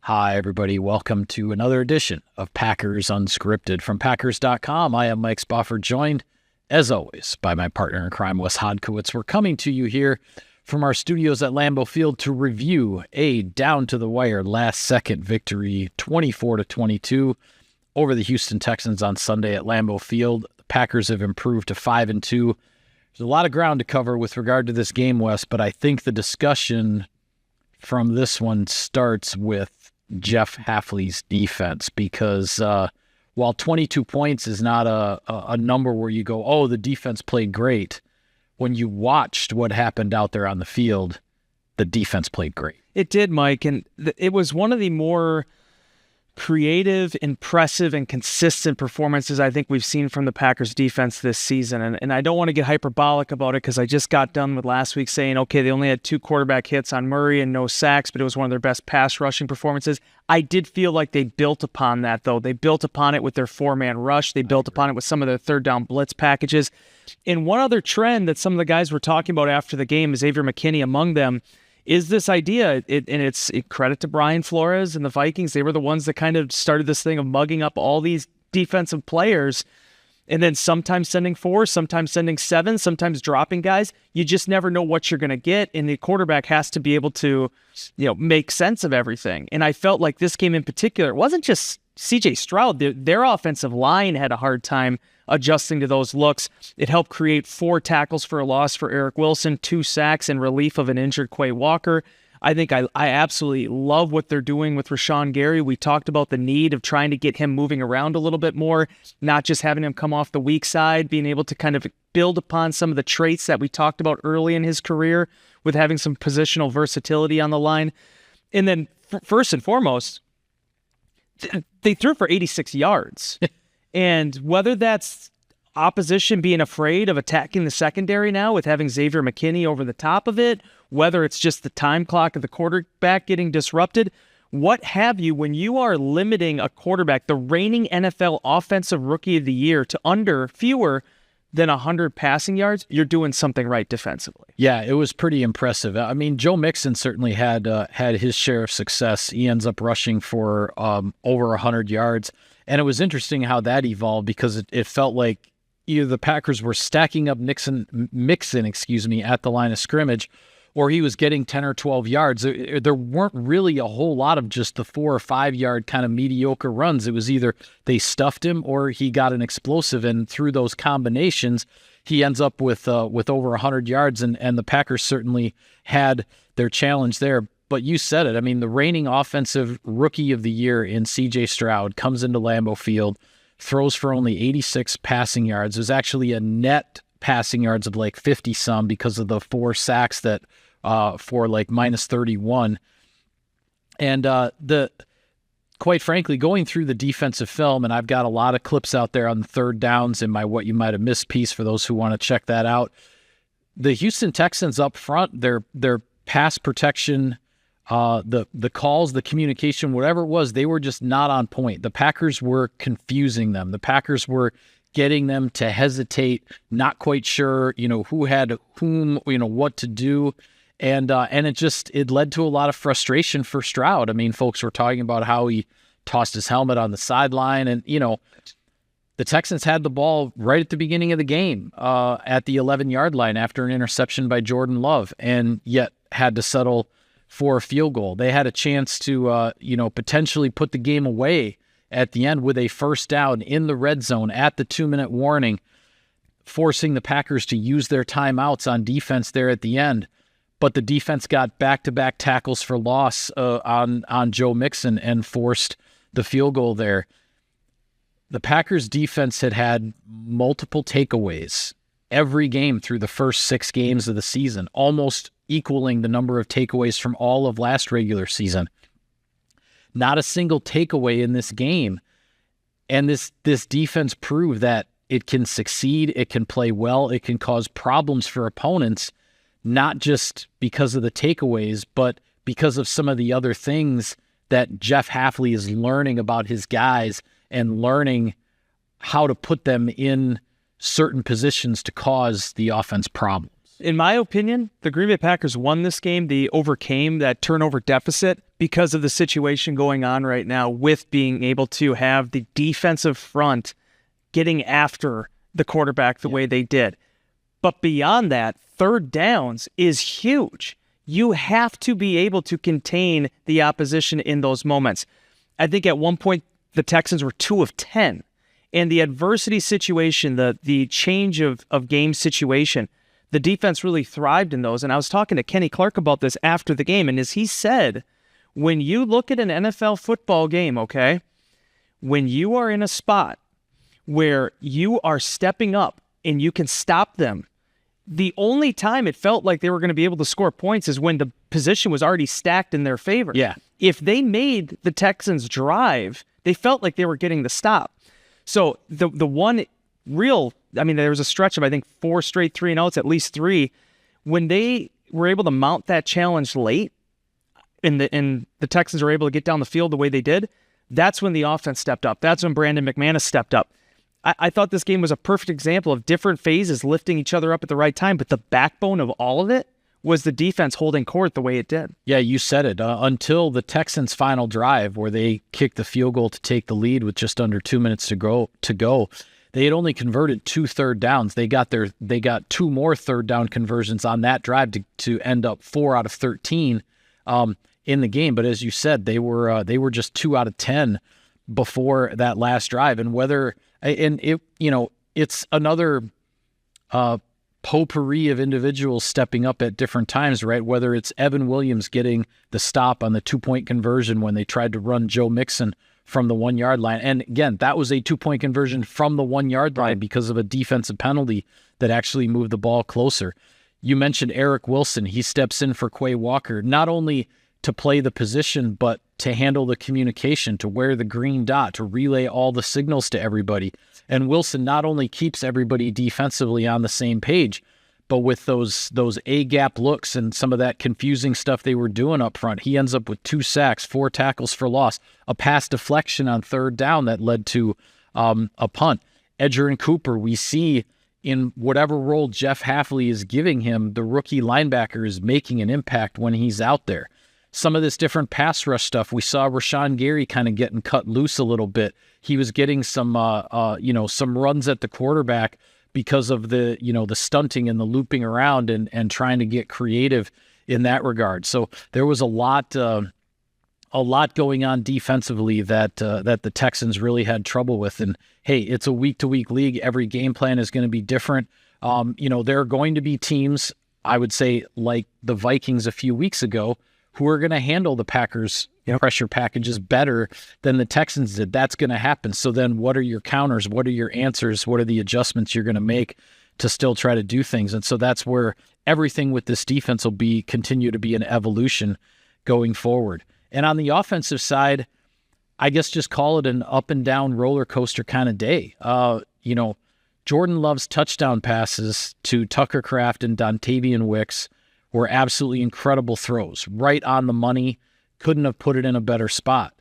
Hi, everybody. Welcome to another edition of Packers Unscripted. From Packers.com, I am Mike Spofford, joined, as always, by my partner in crime, Wes Hodkiewicz. We're coming to you here from our studios at Lambeau Field to review a down-to-the-wire last-second victory, 24-22, over the Houston Texans on Sunday at Lambeau Field. The Packers have improved to 5-2. There's a lot of ground to cover with regard to this game, Wes, but I think the discussion from this one starts with Jeff Hafley's defense, because while 22 points is not a number where you go, oh, the defense played great, when you watched what happened out there on the field, the defense played great. It did, Mike, and it was one of the more creative, impressive, and consistent performances I think we've seen from the Packers defense this season. And I don't want to get hyperbolic about it because I just got done with last week saying, okay, they only had 2 quarterback hits on Murray and no sacks, but it was one of their best pass rushing performances. I did feel like they built upon that, though. They built upon it with their 4-man rush. They built upon it with some of their third down blitz packages. And one other trend that some of the guys were talking about after the game, Xavier McKinney among them, is this idea, and it's credit to Brian Flores and the Vikings. They were the ones that kind of started this thing of mugging up all these defensive players and then sometimes sending 4, sometimes sending 7, sometimes dropping guys. You just never know what you're going to get, and the quarterback has to be able to, make sense of everything. And I felt like this game in particular, it wasn't just C.J. Stroud. Their offensive line had a hard time adjusting to those looks. It helped create 4 tackles for a loss for Eric Wilson, 2 sacks in relief of an injured Quay Walker. I think I absolutely love what they're doing with Rashawn Gary. We talked about the need of trying to get him moving around a little bit more, not just having him come off the weak side, being able to kind of build upon some of the traits that we talked about early in his career with having some positional versatility on the line. And then first and foremost, they threw for 86 yards. And whether that's opposition being afraid of attacking the secondary now with having Xavier McKinney over the top of it, whether it's just the time clock of the quarterback getting disrupted, what have you, when you are limiting a quarterback, the reigning NFL Offensive Rookie of the Year, to under fewer than 100 passing yards, you're doing something right defensively. Yeah, it was pretty impressive. I mean, Joe Mixon certainly had his share of success. He ends up rushing for over 100 yards. And it was interesting how that evolved, because it felt like either the Packers were stacking up Mixon, at the line of scrimmage, or he was getting 10 or 12 yards. There weren't really a whole lot of just the 4 or 5 yard kind of mediocre runs. It was either they stuffed him or he got an explosive, and through those combinations, he ends up with over 100 yards, and the Packers certainly had their challenge there. But you said it. I mean, the reigning Offensive Rookie of the Year in C.J. Stroud comes into Lambeau Field, throws for only 86 passing yards. It was actually a net passing yards of like 50-some because of the 4 sacks that for like minus 31. And quite frankly, going through the defensive film, and I've got a lot of clips out there on the third downs in my What You Might Have Missed piece for those who want to check that out. The Houston Texans up front, their pass protection, the calls, the communication, whatever it was, they were just not on point. The Packers were confusing them. The Packers were getting them to hesitate, not quite sure, who had whom, what to do. And it led to a lot of frustration for Stroud. I mean, folks were talking about how he tossed his helmet on the sideline, and, the Texans had the ball right at the beginning of the game at the 11-yard line after an interception by Jordan Love, and yet had to settle for a field goal. They had a chance to, potentially put the game away at the end with a first down in the red zone at the 2-minute warning, forcing the Packers to use their timeouts on defense there at the end. But the defense got back-to-back tackles for loss on Joe Mixon and forced the field goal there. The Packers defense had multiple takeaways every game through the first 6 games of the season, almost equaling the number of takeaways from all of last regular season. Not a single takeaway in this game. And this defense proved that it can succeed, it can play well, it can cause problems for opponents, not just because of the takeaways, but because of some of the other things that Jeff Hafley is learning about his guys and learning how to put them in certain positions to cause the offense problems. In my opinion, the Green Bay Packers won this game. They overcame that turnover deficit because of the situation going on right now with being able to have the defensive front getting after the quarterback the way they did. But beyond that, third downs is huge. You have to be able to contain the opposition in those moments. I think at one point the Texans were 2 of 10. And the adversity situation, the change of game situation, the defense really thrived in those. And I was talking to Kenny Clark about this after the game. And as he said, when you look at an NFL football game, okay, when you are in a spot where you are stepping up and you can stop them, the only time it felt like they were going to be able to score points is when the position was already stacked in their favor. Yeah. If they made the Texans drive, they felt like they were getting the stop. So the one real, I mean, there was a stretch of, I think, 4 straight 3-and-outs, at least 3. When they were able to mount that challenge late and the Texans were able to get down the field the way they did, that's when the offense stepped up. That's when Brandon McManus stepped up. I thought this game was a perfect example of different phases lifting each other up at the right time, but the backbone of all of it was the defense holding court the way it did. Yeah, you said it. Until the Texans' final drive, where they kicked the field goal to take the lead with just under 2 minutes to go, they had only converted 2 third downs. They got 2 more third down conversions on that drive to end up 4 out of 13 in the game. But as you said, they were just 2 out of 10 before that last drive. It's another potpourri of individuals stepping up at different times, right? Whether it's Evan Williams getting the stop on the 2-point conversion when they tried to run Joe Mixon from the 1-yard line. And again, that was a 2-point conversion from the 1-yard line because of a defensive penalty that actually moved the ball closer. You mentioned Eric Wilson. He steps in for Quay Walker, not only to play the position, but to handle the communication, to wear the green dot, to relay all the signals to everybody. And Wilson not only keeps everybody defensively on the same page, but with those A-gap looks and some of that confusing stuff they were doing up front, he ends up with 2 sacks, 4 tackles for loss, a pass deflection on third down that led to a punt. Edgerrin Cooper, we see in whatever role Jeff Hafley is giving him, the rookie linebacker is making an impact when he's out there. Some of this different pass rush stuff, we saw Rashawn Gary kind of getting cut loose a little bit. He was getting some runs at the quarterback because of the stunting and the looping around and trying to get creative in that regard. So there was a lot going on defensively that the Texans really had trouble with. And hey, it's a week-to-week league. Every game plan is going to be different. There are going to be teams, I would say, like the Vikings a few weeks ago, who are going to handle the Packers' pressure packages better than the Texans did. That's going to happen. So then what are your counters? What are your answers? What are the adjustments you're going to make to still try to do things? And so that's where everything with this defense will continue to be an evolution going forward. And on the offensive side, I guess just call it an up and down roller coaster kind of day. Jordan Love's touchdown passes to Tucker Kraft and Dontavian Wicks were absolutely incredible throws, right on the money. Couldn't have put it in a better spot.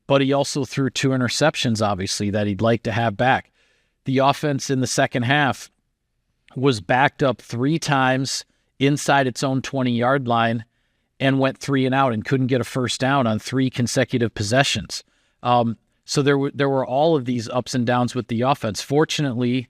But he also threw 2 interceptions, obviously, that he'd like to have back. The offense in the second half was backed up 3 times inside its own 20-yard line and went 3 and out and couldn't get a first down on 3 consecutive possessions. So there were all of these ups and downs with the offense. Fortunately,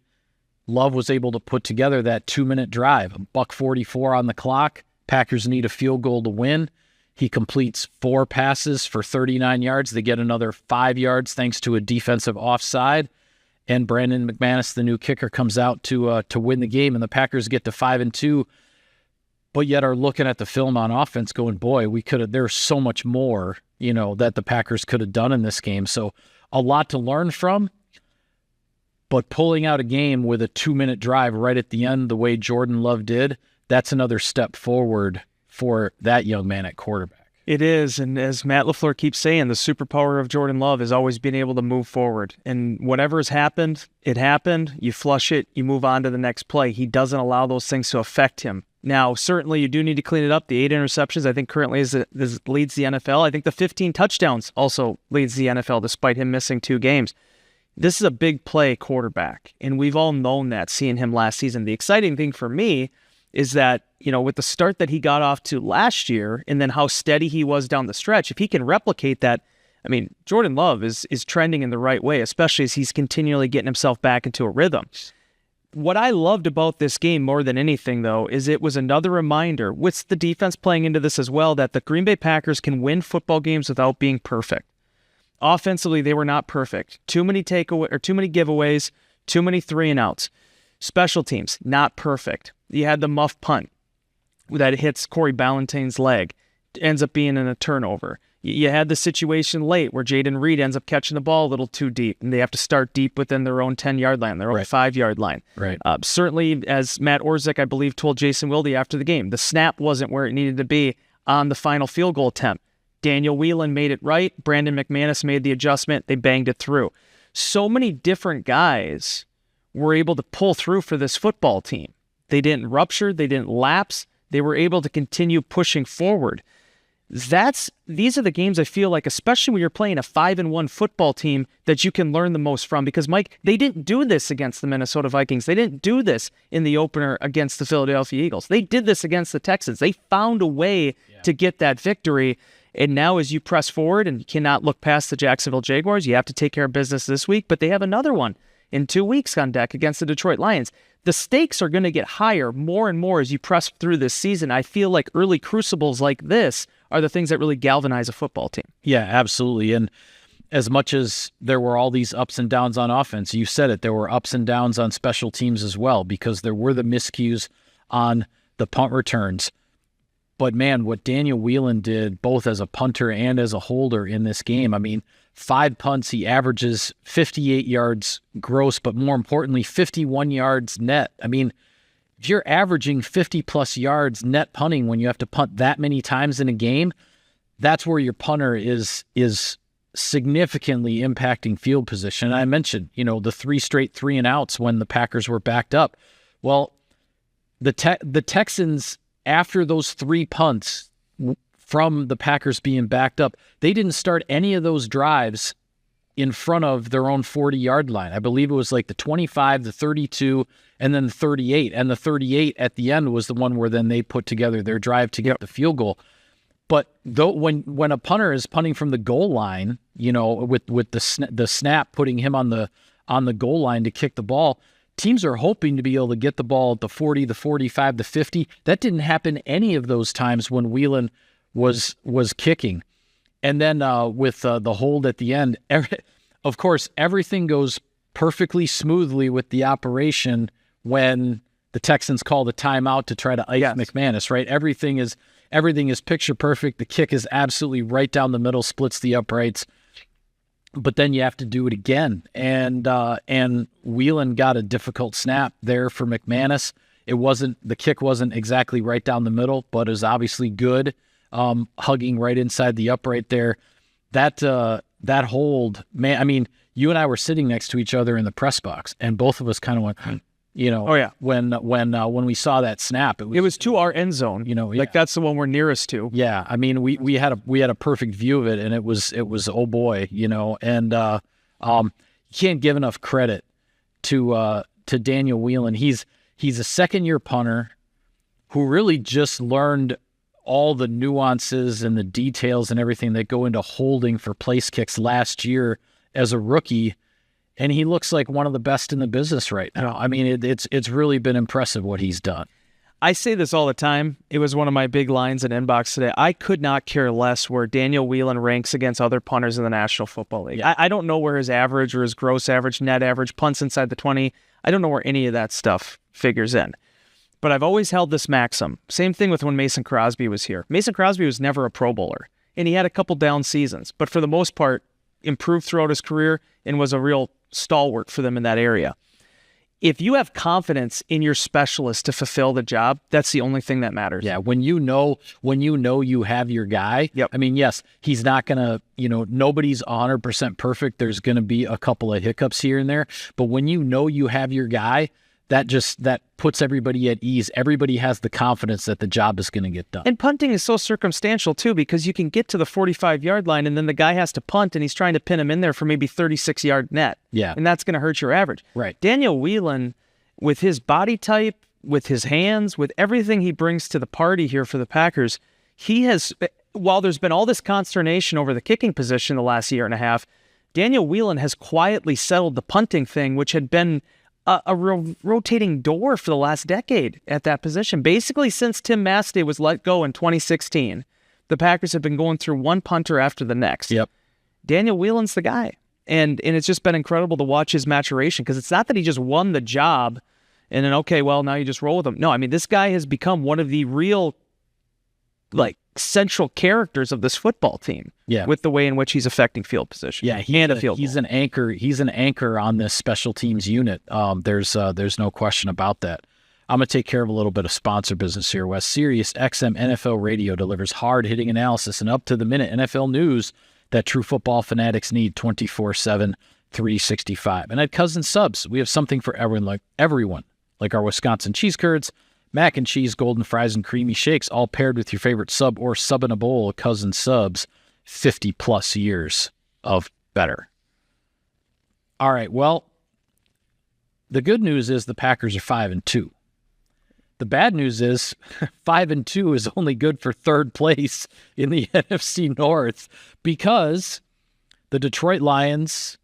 Love was able to put together that 2-minute drive, $1:44 on the clock. Packers need a field goal to win. He completes 4 passes for 39 yards. They get another 5 yards thanks to a defensive offside. And Brandon McManus, the new kicker, comes out to win the game, and the Packers get to 5-2. But yet are looking at the film on offense going, boy, there's so much more, that the Packers could have done in this game. So a lot to learn from. But pulling out a game with a 2-minute drive right at the end, the way Jordan Love did, that's another step forward for that young man at quarterback. It is, and as Matt LaFleur keeps saying, the superpower of Jordan Love is always being able to move forward. And whatever has happened, it happened. You flush it, you move on to the next play. He doesn't allow those things to affect him. Now, certainly you do need to clean it up. The 8 interceptions, I think, currently leads the NFL. I think the 15 touchdowns also leads the NFL, despite him missing 2 games. This is a big play quarterback, and we've all known that, seeing him last season. The exciting thing for me is that, with the start that he got off to last year and then how steady he was down the stretch, if he can replicate that, Jordan Love is trending in the right way, especially as he's continually getting himself back into a rhythm. What I loved about this game more than anything, though, is it was another reminder, with the defense playing into this as well, that the Green Bay Packers can win football games without being perfect. Offensively, they were not perfect. Too many giveaways, too many 3-and-outs. Special teams, not perfect. You had the muff punt that hits Corey Ballantyne's leg, ends up being in a turnover. You had the situation late where Jaden Reed ends up catching the ball a little too deep, and they have to start deep within their own 10-yard line, their own 5-yard line. Right. Certainly, as Matt Orzik, I believe, told Jason Wilde after the game, the snap wasn't where it needed to be on the final field goal attempt. Daniel Whelan made it right. Brandon McManus made the adjustment. They banged it through. So many different guys were able to pull through for this football team. They didn't rupture. They didn't lapse. They were able to continue pushing forward. These are the games I feel like, especially when you're playing a 5-1 football team, that you can learn the most from. Because, Mike, they didn't do this against the Minnesota Vikings. They didn't do this in the opener against the Philadelphia Eagles. They did this against the Texans. They found a way to get that victory. And now as you press forward, and you cannot look past the Jacksonville Jaguars, you have to take care of business this week, but they have another one in 2 weeks on deck against the Detroit Lions. The stakes are going to get higher more and more as you press through this season. I feel like early crucibles like this are the things that really galvanize a football team. Yeah, absolutely. And as much as there were all these ups and downs on offense, you said it, there were ups and downs on special teams as well, because there were the miscues on the punt returns. But man, what Daniel Whelan did, both as a punter and as a holder in this game, 5 punts, he averages 58 yards gross, but more importantly, 51 yards net. If you're averaging 50-plus yards net punting when you have to punt that many times in a game, that's where your punter is significantly impacting field position. And I mentioned, the 3 straight 3-and-outs when the Packers were backed up. Well, the Texans, after those 3 punts from the Packers being backed up, they didn't start any of those drives in front of their own 40-yard line. I believe it was like the 25, the 32, and then the 38. And the 38 at the end was the one where then they put together their drive to get the field goal. But though when a punter is punting from the goal line, with the snap putting him on the goal line to kick the ball, teams are hoping to be able to get the ball at the 40, the 45, the 50. That didn't happen any of those times when Whelan was kicking. And then with the hold at the end, of course, everything goes perfectly smoothly with the operation when the Texans call the timeout to try to ice McManus, right? Everything is picture perfect. The kick is absolutely right down the middle, splits the uprights. But then you have to do it again. And Whelan got a difficult snap there for McManus. The kick wasn't exactly right down the middle, but it was obviously good, hugging right inside the upright there. That hold, man, you and I were sitting next to each other in the press box, and both of us kind of went, oh yeah, when we saw that snap, it was to our end zone, like that's the one we're nearest to. Yeah, we had a perfect view of it, and it was oh boy, and you can't give enough credit to Daniel Whelan. He's a second-year punter who really just learned all the nuances and the details and everything that go into holding for place kicks last year as a rookie. And he looks like one of the best in the business right now. It's really been impressive what he's done. I say this all the time. It was one of my big lines in Inbox today. I could not care less where Daniel Whelan ranks against other punters in the National Football League. Yeah. I don't know where his average or his gross average, net average, punts inside the 20. I don't know where any of that stuff figures in. But I've always held this maxim. Same thing with when Mason Crosby was here. Mason Crosby was never a Pro Bowler, and he had a couple down seasons. But for the most part, improved throughout his career and was a real stalwart for them in that area. If you have confidence in your specialist to fulfill the job, that's the only thing that matters. Yeah, when you know you have your guy. Yep. Yes, he's not gonna, nobody's 100% perfect. There's gonna be a couple of hiccups here and there, but when you have your guy, that puts everybody at ease. Everybody has the confidence that the job is going to get done. And punting is so circumstantial too, because you can get to the 45-yard line and then the guy has to punt and he's trying to pin him in there for maybe 36-yard net. Yeah. And that's going to hurt your average. Right. Daniel Whelan, with his body type, with his hands, with everything he brings to the party here for the Packers. He has, while there's been all this consternation over the kicking position the last year and a half, Daniel Whelan has quietly settled the punting thing, which had been a rotating door for the last decade at that position. Basically, since Tim Mastay was let go in 2016, the Packers have been going through one punter after the next. Yep. Daniel Whelan's the guy. And it's just been incredible to watch his maturation, because it's not that he just won the job and then, okay, well, now you just roll with him. No, I mean, this guy has become one of the real, central characters of this football team. Yeah. With the way in which he's affecting field position. Yeah, he's an anchor. He's an anchor on this special teams unit. There's no question about that. I'm going to take care of a little bit of sponsor business here, Wes. Sirius XM NFL Radio delivers hard-hitting analysis and up-to-the-minute NFL news that true football fanatics need 24/7, 365. And at Cousin Subs, we have something for everyone, like our Wisconsin cheese curds, mac and cheese, golden fries, and creamy shakes, all paired with your favorite sub or sub in a bowl. Cousin Subs, 50-plus years of better. All right, well, the good news is the Packers are 5-2. The bad news is 5-2 is only good for third place in the NFC North, because the Detroit Lions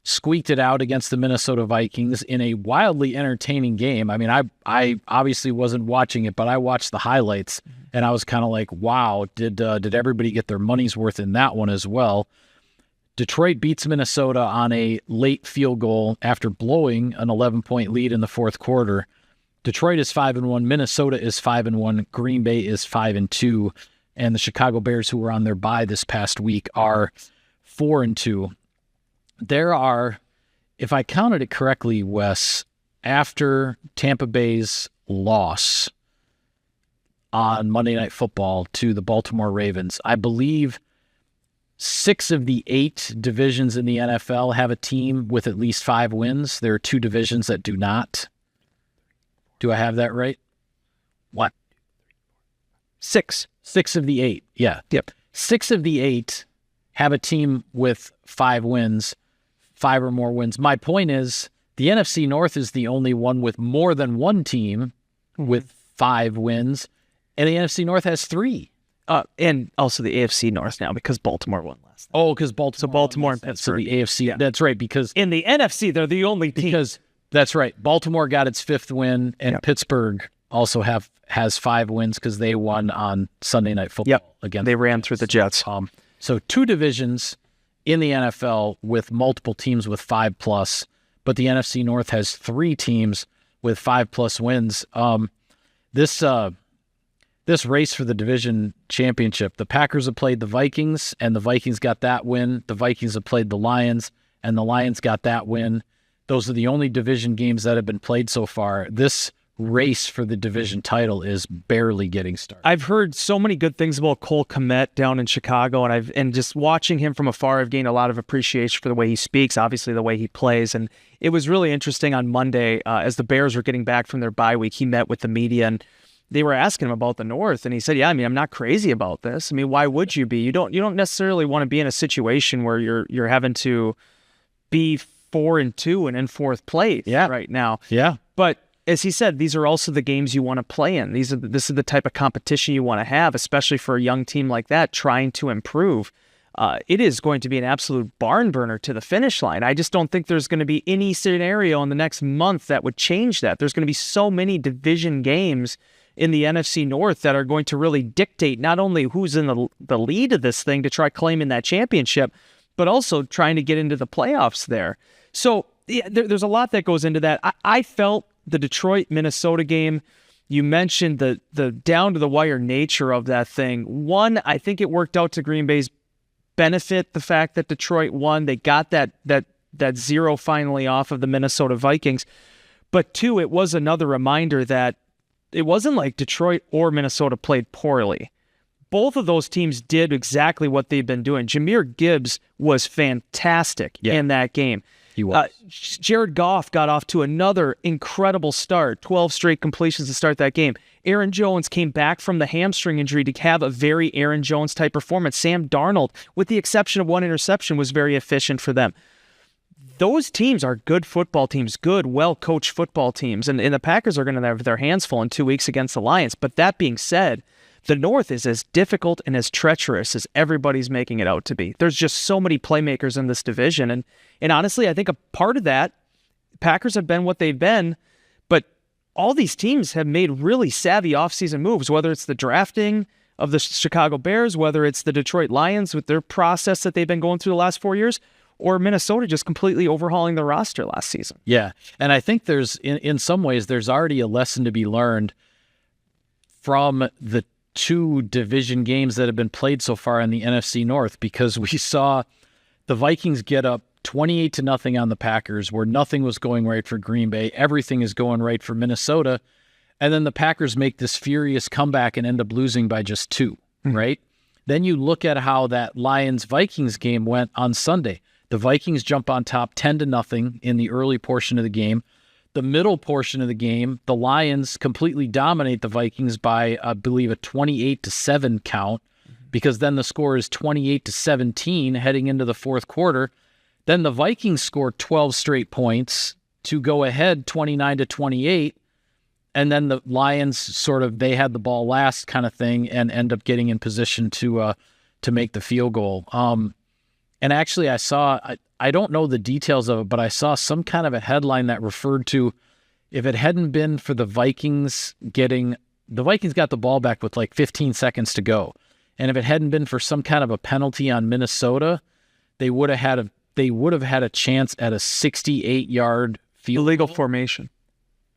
squeaked it out against the Minnesota Vikings in a wildly entertaining game. I mean, I obviously wasn't watching it, but I watched the highlights, and I was kind of like, wow, did everybody get their money's worth in that one as well? Detroit beats Minnesota on a late field goal after blowing an 11-point lead in the fourth quarter. Detroit is 5-1. Minnesota is 5-1. Green Bay is 5-2. And the Chicago Bears, who were on their bye this past week, are 4-2. There are, if I counted it correctly, Wes, after Tampa Bay's loss on Monday Night Football to the Baltimore Ravens, I believe 6 of the 8 divisions in the NFL have a team with at least 5 wins. There are 2 divisions that do not. Do I have that right? What? 6. 6 of the 8. Yeah. Yep. 6 of the 8 have a team with 5 wins, 5 or more wins. My point is, the NFC North is the only one with more than one team with 5 wins, and the NFC North has 3. And also the AFC North now, because Baltimore won last night. Oh, because Baltimore. So Baltimore and Pittsburgh. So the AFC. That's right, because in the NFC, they're the only team. Because that's right. Baltimore got its 5th win, and Pittsburgh also has 5 wins because they won on Sunday Night Football against. They ran through the Jets. So 2 divisions in the NFL with multiple teams with 5+, but the NFC North has 3 teams with 5+ wins. This race for the division championship, the Packers have played the Vikings, and the Vikings got that win. The Vikings have played the Lions, and the Lions got that win. Those are the only division games that have been played so far. This race for the division title is barely getting started. I've heard so many good things about Cole Kmet down in Chicago, and just watching him from afar, I've gained a lot of appreciation for the way he speaks, obviously the way he plays. And it was really interesting on Monday, as the Bears were getting back from their bye week, he met with the media, and they were asking him about the North, and he said, yeah, I mean, I'm not crazy about this. I mean, why would you be? You don't necessarily want to be in a situation where you're having to be 4-2 and in 4th place right now. Yeah. But as he said, these are also the games you want to play in. This is the type of competition you want to have, especially for a young team like that trying to improve. It is going to be an absolute barn burner to the finish line. I just don't think there's going to be any scenario in the next month that would change that. There's going to be so many division games in the NFC North that are going to really dictate not only who's in the lead of this thing to try claiming that championship, but also trying to get into the playoffs there. So yeah, there's a lot that goes into that. I felt the Detroit-Minnesota game, you mentioned the down-to-the-wire nature of that thing. One, I think it worked out to Green Bay's benefit, the fact that Detroit won. They got that 0 finally off of the Minnesota Vikings. But 2, it was another reminder that it wasn't like Detroit or Minnesota played poorly. Both of those teams did exactly what they've been doing. Jahmyr Gibbs was fantastic in that game. He was. Jared Goff got off to another incredible start, 12 straight completions to start that game. Aaron Jones came back from the hamstring injury to have a very Aaron Jones-type performance. Sam Darnold, with the exception of one interception, was very efficient for them. those teams are good football teams, good, well-coached football teams, and the Packers are going to have their hands full in 2 weeks against the Lions. But that being said, the North is as difficult and as treacherous as everybody's making it out to be. There's just so many playmakers in this division, and honestly, I think a part of that, Packers have been what they've been, but all these teams have made really savvy offseason moves, whether it's the drafting of the Chicago Bears, whether it's the Detroit Lions with their process that they've been going through the last 4 years, or Minnesota just completely overhauling the roster last season. Yeah, and I think there's, in some ways, there's already a lesson to be learned from the 2 division games that have been played so far in the NFC North, because we saw the Vikings get up 28-0 on the Packers, where nothing was going right for Green Bay. Everything is going right for Minnesota. And then the Packers make this furious comeback and end up losing by just 2, right? Then you look at how that Lions-Vikings game went on Sunday. The Vikings jump on top 10-0 in the early portion of the game. The middle portion of the game, the Lions completely dominate the Vikings by, I believe, a 28-7 count, because then the score is 28-17 heading into the fourth quarter. Then the Vikings score 12 straight points to go ahead 29-28. And then the Lions they had the ball last kind of thing and end up getting in position to make the field goal. And actually I don't know the details of it, but I saw some kind of a headline that referred to, if it hadn't been for the Vikings got the ball back with like 15 seconds to go. And if it hadn't been for some kind of a penalty on Minnesota, they would have had a chance at a 68-yard field Illegal goal. formation.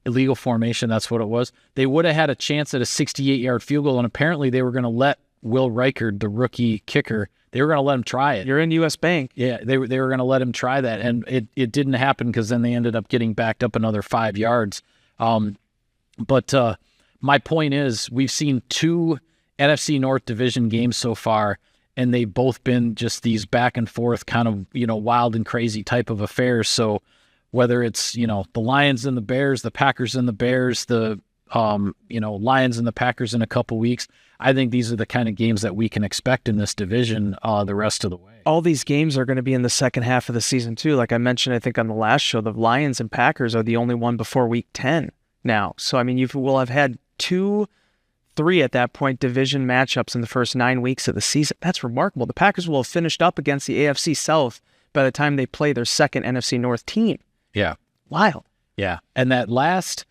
Illegal formation, that's what it was. They would have had a chance at a 68-yard field goal, and apparently they were going to let Will Reichard, the rookie kicker, they were going to let him try it. You're in U.S. Bank. Yeah, they were going to let him try that, and it didn't happen, because then they ended up getting backed up another 5 yards. But my point is, we've seen 2 NFC North division games so far, and they've both been just these back and forth kind of, wild and crazy type of affairs. So whether it's, the Lions and the Bears, the Packers and the Bears, the Lions and the Packers in a couple weeks, I think these are the kind of games that we can expect in this division the rest of the way. All these games are going to be in the second half of the season too. Like I mentioned, I think on the last show, the Lions and Packers are the only one before week 10 now. So, I mean, you will have had 2-3 at that point division matchups in the first 9 weeks of the season. That's remarkable. The Packers will have finished up against the AFC South by the time they play their second NFC North team. Yeah. Wild. Yeah. And that last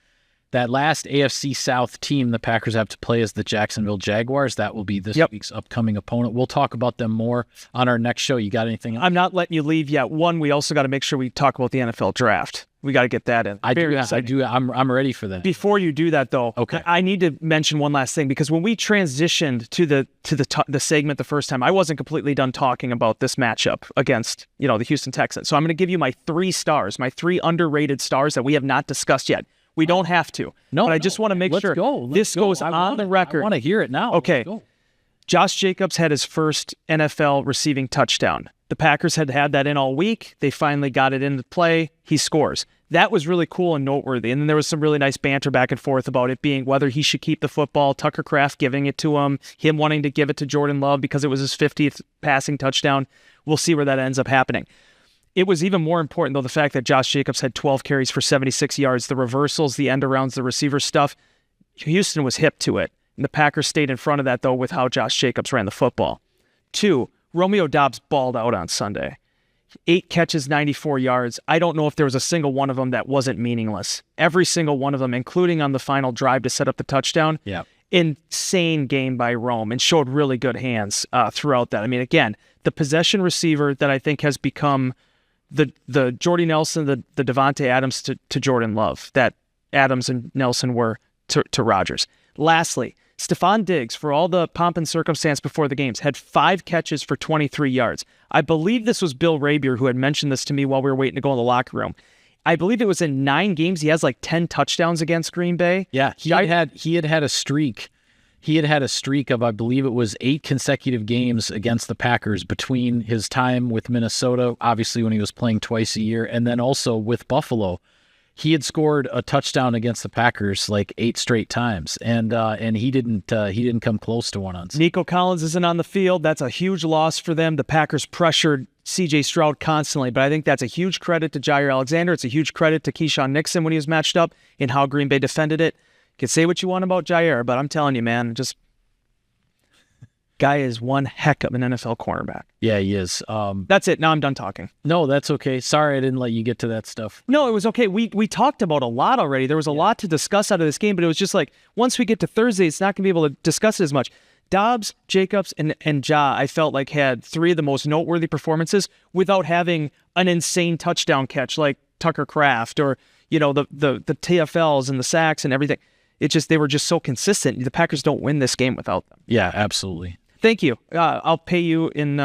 AFC South team the Packers have to play is the Jacksonville Jaguars. That will be this week's upcoming opponent. We'll talk about them more on our next show. You got anything else? I'm not letting you leave yet. One, we also got to make sure we talk about the NFL draft. We got to get that in. I do. I'm ready for that. Before you do that, though, okay, I need to mention one last thing, because when we transitioned to the segment the first time, I wasn't completely done talking about this matchup against the Houston Texans. So I'm going to give you my 3 stars, my 3 underrated stars that we have not discussed yet. We don't have to. But I just want to make sure this goes on the record. I want to hear it now. Okay. Josh Jacobs had his first NFL receiving touchdown. The Packers had that in all week. They finally got it into play. He scores. That was really cool and noteworthy. And then there was some really nice banter back and forth about it being whether he should keep the football, Tucker Kraft giving it to him wanting to give it to Jordan Love because it was his 50th passing touchdown. We'll see where that ends up happening. It was even more important, though, the fact that Josh Jacobs had 12 carries for 76 yards, the reversals, the end arounds, the receiver stuff. Houston was hip to it. And the Packers stayed in front of that, though, with how Josh Jacobs ran the football. 2, Romeo Doubs balled out on Sunday. 8 catches, 94 yards. I don't know if there was a single one of them that wasn't meaningless. Every single one of them, including on the final drive to set up the touchdown. Yeah. Insane game by Rome, and showed really good hands throughout that. I mean, again, the possession receiver that I think has become the Jordy Nelson, the Devontae Adams to Jordan Love, that Adams and Nelson were to Rodgers. Lastly, Stephon Diggs, for all the pomp and circumstance before the games, had 5 catches for 23 yards. I believe this was Bill Rabier who had mentioned this to me while we were waiting to go in the locker room. I believe it was in 9 games. He has like 10 touchdowns against Green Bay. Yeah, he had had a streak. He had a streak of, I believe it was 8 consecutive games against the Packers between his time with Minnesota, obviously when he was playing twice a year, and then also with Buffalo. he had scored a touchdown against the Packers like 8 straight times, and he didn't come close to one on Sunday. Nico Collins isn't on the field. That's a huge loss for them. The Packers pressured C.J. Stroud constantly, but I think that's a huge credit to Jair Alexander. It's a huge credit to Keyshawn Nixon when he was matched up and how Green Bay defended it. You can say what you want about Jair, but I'm telling you, man, just guy is one heck of an NFL cornerback. Yeah, he is. That's it. Now I'm done talking. No, that's okay. Sorry I didn't let you get to that stuff. No, it was okay. We talked about a lot already. There was a lot to discuss out of this game, but it was just like once we get to Thursday, it's not going to be able to discuss it as much. Dobbs, Jacobs, and Ja, I felt like had 3 of the most noteworthy performances without having an insane touchdown catch like Tucker Kraft or, the TFLs and the sacks and everything. It just, they were just so consistent. The Packers don't win this game without them. Yeah, absolutely. Thank you. I'll pay you in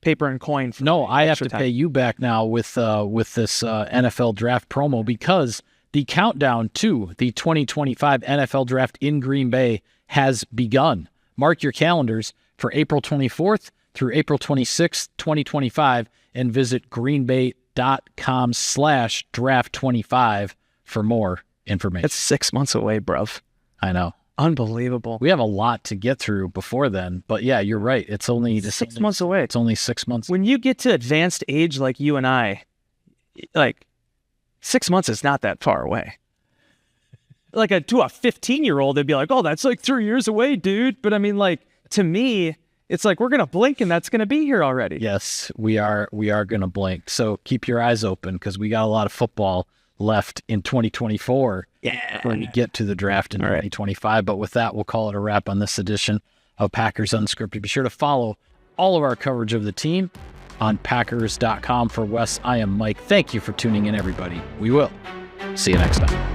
paper and coin. No, I have to pay you back now with this NFL draft promo because the countdown to the 2025 NFL draft in Green Bay has begun. Mark your calendars for April 24th through April 26th, 2025, and visit greenbay.com/draft25 for more information. That's 6 months away, bruv. I know. Unbelievable. We have a lot to get through before then, but yeah, you're right. It's only 6 months away. It's only 6 months. When you get to advanced age like you and I, like 6 months is not that far away. Like to a 15-year-old, they'd be like, "Oh, that's like 3 years away, dude." But I mean, like to me, it's like we're gonna blink and that's gonna be here already. Yes, we are gonna blink. So keep your eyes open because we got a lot of football left in 2024 when we get to the draft in 2025. But with that, we'll call it a wrap on this edition of Packers Unscripted. Be sure to follow all of our coverage of the team on Packers.com. For Wes, I am Mike. Thank you for tuning in, everybody. We will see you next time.